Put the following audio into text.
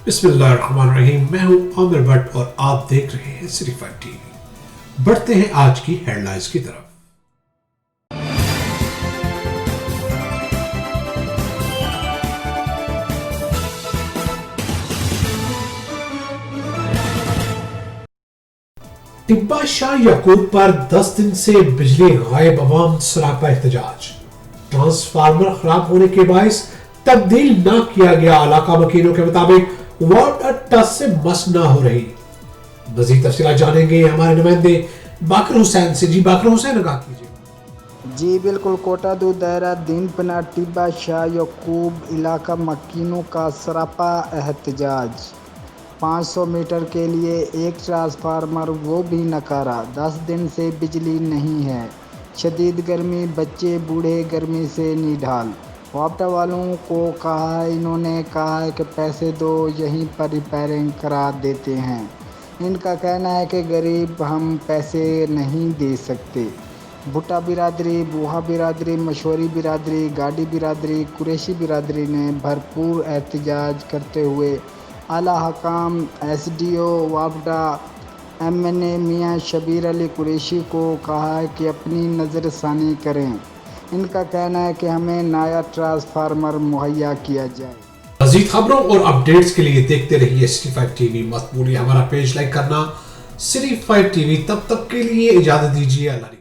बिस्मिल्लाहिर्रहमानिर्रहीम। मैं हूं आमिर भट्ट और आप देख रहे हैं सिटी 5 टीवी। बढ़ते हैं आज की हेडलाइंस की तरफ। टिब्बा शाह याकूब पर 10 दिन से बिजली गायब, अवाम सरापा एहतजाज। ट्रांसफार्मर खराब होने के बायस तब्दील न किया गया। इलाका वकीलों के मुताबिक वाटर टच से मस न हो रही। मजीद तफसीलात जानेंगे हमारे नुमाइंदे बाकर हुसैन से। जी बाकर हुसैन, आगाह कीजिए। जी बिल्कुल, कोटा दो दायरा दीन पना टिब्बा शाह याकूब इलाका मकीनों का सरापा एहतजाज। 500 मीटर के लिए एक ट्रांसफार्मर, वो भी नकारा। 10 दिन से बिजली नहीं है। शदीद गर्मी, बच्चे बूढ़े गर्मी से निढाल। वापटा वालों को कहा है, इन्होंने कहा है कि पैसे दो, यहीं पर रिपेयरिंग करा देते हैं। इनका कहना है कि गरीब हम पैसे नहीं दे सकते। भुट्टा बिरादरी, बूहा बिरादरी, मशवरी बिरादरी, गाड़ी बिरादरी, कुरैशी बिरादरी ने भरपूर एहतजाज करते हुए आला हकाम, SDO वापडा, MNA मियाँ शबीर अली कुरैशी को कहा है कि अपनी नज़रसानी करें। इनका कहना है कि हमें नया ट्रांसफार्मर मुहैया किया जाए। मजीद खबरों और अपडेट्स के लिए देखते रहिए सिटी 5 टीवी। मत भूलिए हमारा पेज लाइक करना, सिटी 5 टीवी। तब तक के लिए इजाजत दीजिए। अल्लाह।